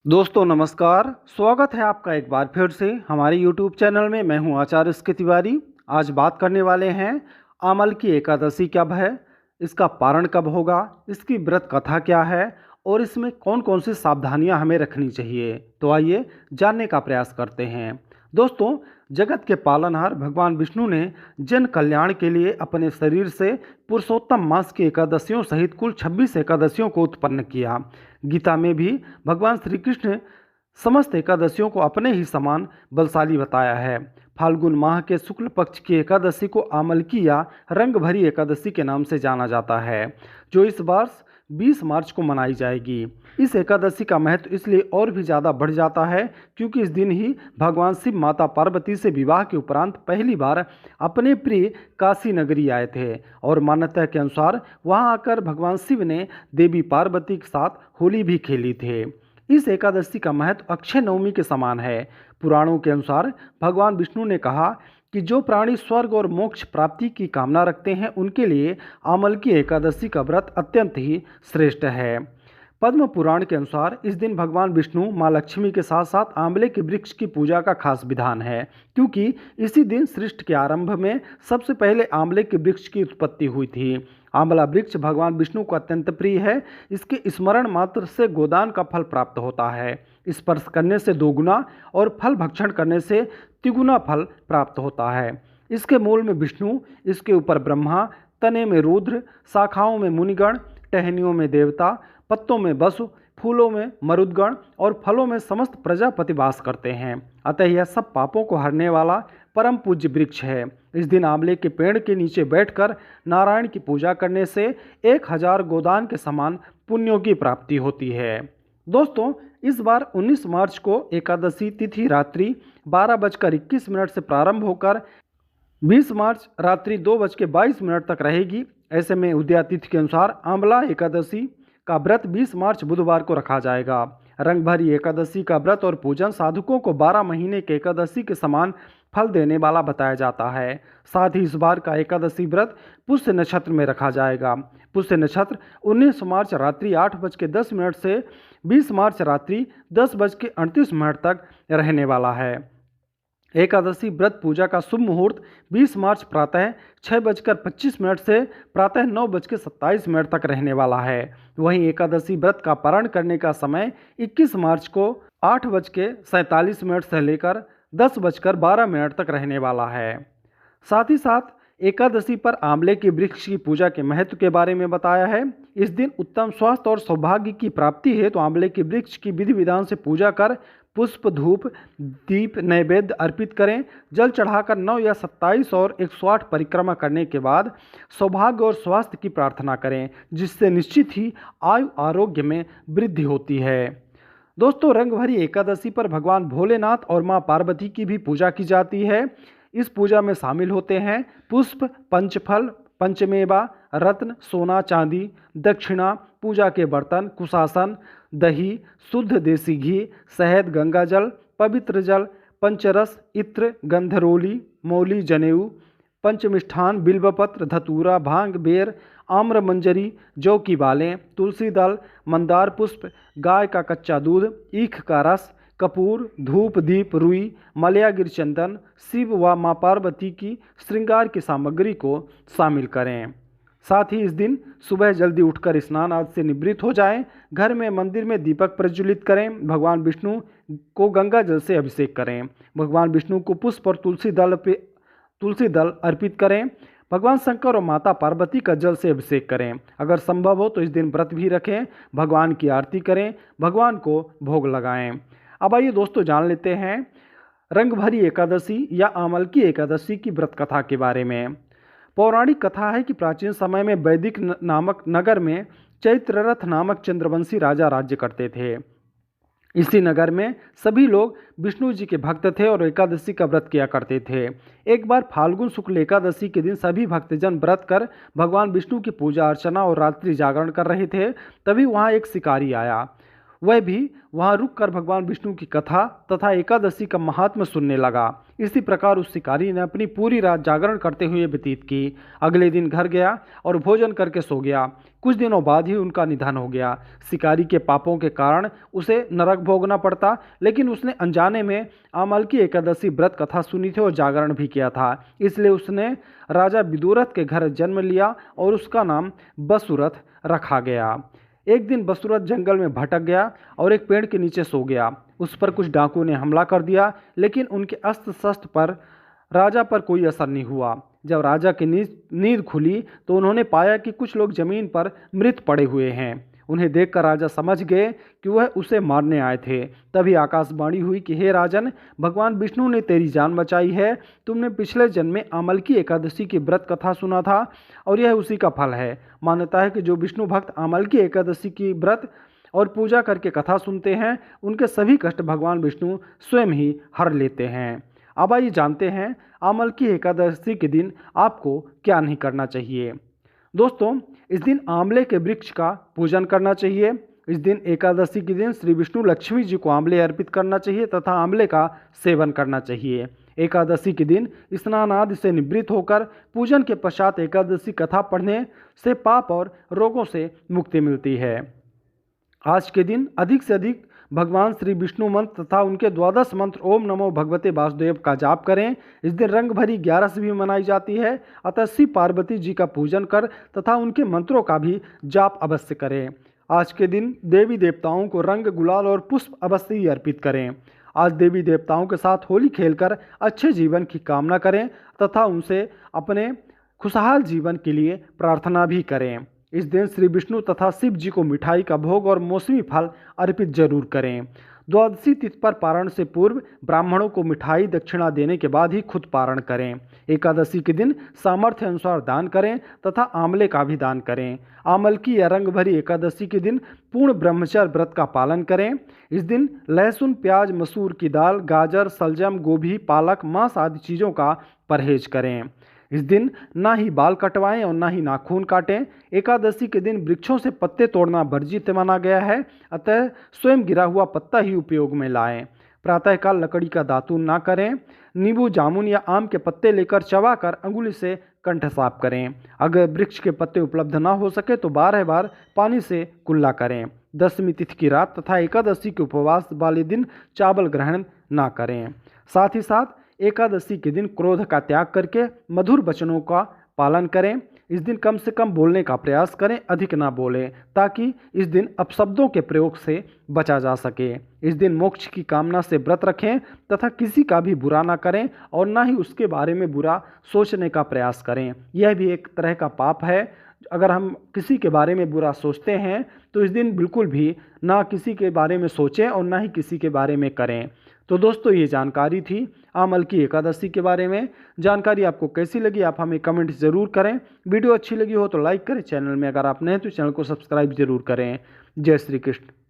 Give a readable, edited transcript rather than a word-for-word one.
दोस्तों नमस्कार। स्वागत है आपका एक बार फिर से हमारे YouTube चैनल में। मैं हूं आचार्य इसके तिवारी। आज बात करने वाले हैं आमल की एकादशी कब है, इसका पारण कब होगा, इसकी व्रत कथा क्या है और इसमें कौन कौन सी सावधानियां हमें रखनी चाहिए। तो आइए जानने का प्रयास करते हैं। दोस्तों, जगत के पालनहार भगवान विष्णु ने जन कल्याण के लिए अपने शरीर से पुरुषोत्तम मास की एकादशियों सहित कुल 26 एकादशियों को उत्पन्न किया। गीता में भी भगवान श्री कृष्ण ने समस्त एकादशियों को अपने ही समान बलशाली बताया है। फाल्गुन माह के शुक्ल पक्ष की एकादशी को आमलकी या रंग भरी एकादशी के नाम से जाना जाता है, जो इस वर्ष 20 मार्च को मनाई जाएगी। इस एकादशी का महत्व इसलिए और भी ज़्यादा बढ़ जाता है क्योंकि इस दिन ही भगवान शिव माता पार्वती से विवाह के उपरांत पहली बार अपने प्रिय काशी नगरी आए थे और मान्यता के अनुसार वहां आकर भगवान शिव ने देवी पार्वती के साथ होली भी खेली थे। इस एकादशी का महत्व अक्षय नवमी के समान है। पुराणों के अनुसार भगवान विष्णु ने कहा कि जो प्राणी स्वर्ग और मोक्ष प्राप्ति की कामना रखते हैं उनके लिए आमल की एकादशी का व्रत अत्यंत ही श्रेष्ठ है। पद्म पुराण के अनुसार इस दिन भगवान विष्णु माँ लक्ष्मी के साथ साथ आंवले के वृक्ष की पूजा का खास विधान है, क्योंकि इसी दिन सृष्टि के आरंभ में सबसे पहले आंवले के वृक्ष की उत्पत्ति हुई थी। आंवला वृक्ष भगवान विष्णु को अत्यंत प्रिय है। इसके स्मरण मात्र से गोदान का फल प्राप्त होता है। स्पर्श करने से दोगुना और फल भक्षण करने से तिगुना फल प्राप्त होता है। इसके मूल में विष्णु, इसके ऊपर ब्रह्मा, तने में रुद्र, शाखाओं में मुनिगण, टहनियों में देवता, पत्तों में वसु, फूलों में मरुदगण और फलों में समस्त प्रजापति वास करते हैं। अतः यह सब पापों को हरने वाला परम पूज्य वृक्ष है। इस दिन आंवले के पेड़ के नीचे बैठकर नारायण की पूजा करने से 1000 गोदान के समान पुण्यों की प्राप्ति होती है। दोस्तों, इस बार 19 मार्च को एकादशी तिथि रात्रि 12:21 से प्रारंभ होकर 20 मार्च रात्रि 2:22 तक रहेगी। ऐसे में उदया तिथि के अनुसार आंवला एकादशी का व्रत 20 मार्च बुधवार को रखा जाएगा। रंग भरी एकादशी का व्रत और पूजन साधुकों को 12 महीने के एकादशी के समान फल देने वाला बताया जाता है। साथ ही इस बार का एकादशी व्रत पुष्य नक्षत्र में रखा जाएगा। पुष्य नक्षत्र 19 मार्च रात्रि 8:10 से 20 मार्च रात्रि 10:38 तक रहने वाला है। एकादशी व्रत पूजा का शुभ मुहूर्त 20 मार्च प्रातः 6:25 से प्रातः 9:27 तक रहने वाला है। वहीं एकादशी व्रत का पारण करने का समय 21 मार्च को 8:47 से लेकर 10:12 तक रहने वाला है। साथ ही साथ एकादशी पर आंवले के वृक्ष की पूजा के महत्व के बारे में बताया है। इस दिन उत्तम स्वास्थ्य और सौभाग्य की प्राप्ति है तो आंवले के वृक्ष की विधि विधान से पूजा कर पुष्प, धूप, दीप, नैवेद्य अर्पित करें। जल चढ़ाकर 9 या 27 और 108 परिक्रमा करने के बाद सौभाग्य और स्वास्थ्य की प्रार्थना करें, जिससे निश्चित ही आयु आरोग्य में वृद्धि होती है। दोस्तों, रंग भरी एकादशी पर भगवान भोलेनाथ और माँ पार्वती की भी पूजा की जाती है। इस पूजा में शामिल होते हैं पुष्प, पंचफल, पंचमेवा, रत्न, सोना, चांदी, दक्षिणा, पूजा के बर्तन, कुशासन, दही, शुद्ध देसी घी, शहद, गंगाजल, पवित्र जल, पंचरस, इत्र, गंधरोली, मौली, जनेऊ, पंचमिष्ठान, बिल्वपत्र, धतूरा, भांग, बेर, आम्र मंजरी, जौ की बालें, तुलसी दल, मंदार पुष्प, गाय का कच्चा दूध, ईख का रस, कपूर, धूप, दीप, रुई, मलयागिर चंदन, शिव व माँ पार्वती की श्रृंगार की सामग्री को शामिल करें। साथ ही इस दिन सुबह जल्दी उठकर स्नान आदि से निवृत्त हो जाएं। घर में, मंदिर में दीपक प्रज्वलित करें। भगवान विष्णु को गंगा जल से अभिषेक करें। भगवान विष्णु को पुष्प और तुलसी दल अर्पित करें। भगवान शंकर और माता पार्वती का जल से अभिषेक करें। अगर संभव हो तो इस दिन व्रत भी रखें, भगवान की आरती करें, भगवान को भोग लगाएं। अब आइए दोस्तों जान लेते हैं रंग भरी एकादशी या आमल की एकादशी की व्रत कथा के बारे में। पौराणिक कथा है कि प्राचीन समय में वैदिक नामक नगर में चैत्ररथ नामक चंद्रवंशी राजा राज्य करते थे। इसी नगर में सभी लोग विष्णु जी के भक्त थे और एकादशी का व्रत किया करते थे। एक बार फाल्गुन शुक्ल एकादशी के दिन सभी भक्तजन व्रत कर भगवान विष्णु की पूजा अर्चना और रात्रि जागरण कर रहे थे। तभी वहाँ एक शिकारी आया। वह भी वहां रुककर भगवान विष्णु की कथा तथा एकादशी का महात्म्य सुनने लगा। इसी प्रकार उस शिकारी ने अपनी पूरी रात जागरण करते हुए व्यतीत की। अगले दिन घर गया और भोजन करके सो गया। कुछ दिनों बाद ही उनका निधन हो गया। शिकारी के पापों के कारण उसे नरक भोगना पड़ता, लेकिन उसने अनजाने में आमलकी एकादशी व्रत कथा सुनी थी और जागरण भी किया था। इसलिए उसने राजा विदुरथ के घर जन्म लिया और उसका नाम वसुरथ रखा गया। एक दिन वसुरथ जंगल में भटक गया और एक पेड़ के नीचे सो गया। उस पर कुछ डाकुओं ने हमला कर दिया, लेकिन उनके अस्त्र शस्त्र पर राजा पर कोई असर नहीं हुआ। जब राजा की नींद खुली तो उन्होंने पाया कि कुछ लोग जमीन पर मृत पड़े हुए हैं। उन्हें देखकर राजा समझ गए कि वह उसे मारने आए थे। तभी आकाशवाणी हुई कि हे राजन, भगवान विष्णु ने तेरी जान बचाई है। तुमने पिछले जन्म में आमलकी एकादशी की व्रत कथा सुना था और यह उसी का फल है। मान्यता है कि जो विष्णु भक्त आमलकी एकादशी की व्रत और पूजा करके कथा सुनते हैं, उनके सभी कष्ट भगवान विष्णु स्वयं ही हर लेते हैं। अब आइए जानते हैं आमलकी एकादशी के दिन आपको क्या नहीं करना चाहिए। दोस्तों, इस दिन आंवले के वृक्ष का पूजन करना चाहिए। इस दिन एकादशी के दिन श्री विष्णु लक्ष्मी जी को आंवले अर्पित करना चाहिए तथा आंवले का सेवन करना चाहिए। एकादशी के दिन स्नान आदि से निवृत्त होकर पूजन के पश्चात एकादशी कथा पढ़ने से पाप और रोगों से मुक्ति मिलती है। आज के दिन अधिक से अधिक भगवान श्री विष्णु मंत्र तथा उनके 12 मंत्र ओम नमो भगवते वासुदेव का जाप करें। इस दिन रंग भरी 11 भी मनाई जाती है। अतः शिव पार्वती जी का पूजन कर तथा उनके मंत्रों का भी जाप अवश्य करें। आज के दिन देवी देवताओं को रंग, गुलाल और पुष्प अवश्य ही अर्पित करें। आज देवी देवताओं के साथ होली खेलकर अच्छे जीवन की कामना करें तथा उनसे अपने खुशहाल जीवन के लिए प्रार्थना भी करें। इस दिन श्री विष्णु तथा शिव जी को मिठाई का भोग और मौसमी फल अर्पित जरूर करें। द्वादशी तिथि पर पारण से पूर्व ब्राह्मणों को मिठाई दक्षिणा देने के बाद ही खुद पारण करें। एकादशी के दिन सामर्थ्य अनुसार दान करें तथा आंवले का भी दान करें। आमलकी या रंग भरी एकादशी के दिन पूर्ण ब्रह्मचर्य व्रत का पालन करें। इस दिन लहसुन, प्याज, मसूर की दाल, गाजर, सलजम, गोभी, पालक, मांस आदि चीज़ों का परहेज करें। इस दिन ना ही बाल कटवाएं और ना ही नाखून काटें। एकादशी के दिन वृक्षों से पत्ते तोड़ना वर्जित माना गया है, अतः स्वयं गिरा हुआ पत्ता ही उपयोग में लाएं। प्रातःकाल लकड़ी का दातून ना करें। नींबू, जामुन या आम के पत्ते लेकर चबाकर अंगुली से कंठ साफ करें। अगर वृक्ष के पत्ते उपलब्ध ना हो सके तो 12 बार पानी से कुल्ला करें। दशमी तिथि की रात तथा एकादशी के उपवास वाले दिन चावल ग्रहण ना करें। साथ ही साथ एकादशी के दिन क्रोध का त्याग करके मधुर वचनों का पालन करें। इस दिन कम से कम बोलने का प्रयास करें, अधिक ना बोलें, ताकि इस दिन अपशब्दों के प्रयोग से बचा जा सके। इस दिन मोक्ष की कामना से व्रत रखें तथा किसी का भी बुरा ना करें और ना ही उसके बारे में बुरा सोचने का प्रयास करें। यह भी एक तरह का पाप है। अगर हम किसी के बारे में बुरा सोचते हैं तो इस दिन बिल्कुल भी ना किसी के बारे में सोचें और ना ही किसी के बारे में करें। तो दोस्तों, ये जानकारी थी आमलकी एकादशी के बारे में। जानकारी आपको कैसी लगी आप हमें कमेंट ज़रूर करें। वीडियो अच्छी लगी हो तो लाइक करें। चैनल में अगर आप नए हैं तो चैनल को सब्सक्राइब जरूर करें। जय श्री कृष्ण।